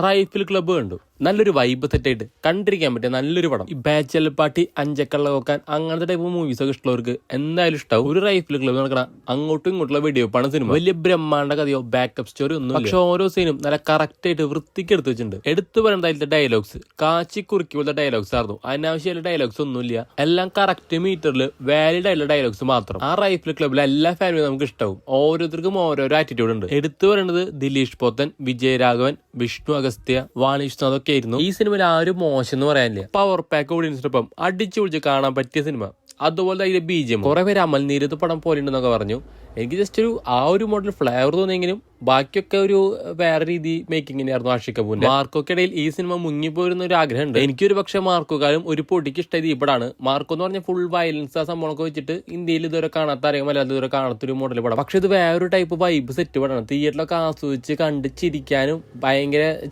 Rifle club കണ്ടു. നല്ലൊരു vibe സെറ്റായിട്ട് കണ്ടിരിക്കാൻ പറ്റിയ നല്ലൊരു പടം. ഈ ബാച്ചലർ പാർട്ടി, അഞ്ചക്കള്ള നോക്കാൻ അങ്ങനത്തെ ടൈപ്പ് മൂവീസ് ഒക്കെ ഇഷ്ടമുള്ളവർക്ക് എന്തായാലും ഇഷ്ടമാവും. ഒരു റൈഫിൾ ക്ലബ്ബ് നടക്കണ അങ്ങോട്ടും ഇങ്ങോട്ടുള്ള വെടിവെപ്പാണ് സിനിമ. വലിയ ബ്രഹ്മാണ്ട കഥയോ ബാക്കപ്പ് സ്റ്റോറി ഒന്നും, പക്ഷെ ഓരോ സീനും നല്ല കറക്റ്റ് ആയിട്ട് വൃത്തിക്ക് എടുത്ത് വെച്ചിട്ടുണ്ട്. എടുത്തു പറയുന്നത് അതിലത്തെ ഡയലോഗ്സ് കാച്ചി കുറുക്കി പോലത്തെ ഡയലോഗ്സ് ആയിരുന്നു. അനാവശ്യമായിട്ട് ഡയലോഗ്സ് ഒന്നുമില്ല, എല്ലാം കറക്റ്റ് മീറ്ററിൽ വാലിഡ് ആയിട്ടുള്ള ഡയലോഗ്സ് മാത്രം. ആ റൈഫിൾ ക്ലബ്ബിലെ എല്ലാ ഫാമിലിയും നമുക്ക് ഇഷ്ടവും. ഓരോരുത്തർക്കും ഓരോരോ ആറ്റിറ്റ്യൂഡ് ഉണ്ട്. എടുത്തു പറയുന്നത് ദിലീഷ് പോത്തൻ, വിജയരാഘവൻ, വിഷ്ണു അഗസ്ത്യ, വാണിഷ്ണ ഒക്കെ ആയിരുന്നു. ഈ സിനിമയിൽ ആരും മോശം എന്ന് പറയാനില്ല. പവർ പാക്ക് ഓഡിയൻസിനൊപ്പം അടിച്ചു പൊളിച്ച് കാണാൻ പറ്റിയ സിനിമ. അതുപോലെ അതിന്റെ ബിജിഎം കുറെ പേര് അമൽ നീരത് പടം പോലെ ഉണ്ടെന്നൊക്കെ പറഞ്ഞു. എനിക്ക് ജസ്റ്റ് ഒരു മോഡൽ ഫ്ലേവർ തോന്നിയെങ്കിലും ബാക്കിയൊക്കെ ഒരു വേറെ രീതി മേക്കിങ്ങിനായിരുന്നു ആഷിക് കപൂറിന്റെ. മാർക്കോക്ക് ഇടയിൽ ഈ സിനിമ മുങ്ങിപ്പോയിരുന്ന ഒരു ആഗ്രഹം ഉണ്ട്. എനിക്കൊരു പക്ഷെ മാർക്കോക്കാലും ഒരു പൊടിക്ക് ഇഷ്ടമായത് ഈ പടാണ്. മാർക്കോ എന്ന് പറഞ്ഞാൽ ഫുൾ വയലൻസ് ആ സംഭവമൊക്കെ വെച്ചിട്ട് ഇന്ത്യയിൽ ഇതുവരെ കാണാത്ത അറിയാൻ അല്ലാതെ ഇതുവരെ കാണാത്തൊരു മോഡൽ പടം. പക്ഷെ ഇത് വേറൊരു ടൈപ്പ് വൈബ് സെറ്റ് പടമാണ്. തിയേറ്ററിലൊക്കെ ആസ്വദിച്ച് കണ്ട് ചിരിക്കാനും ഭയങ്കര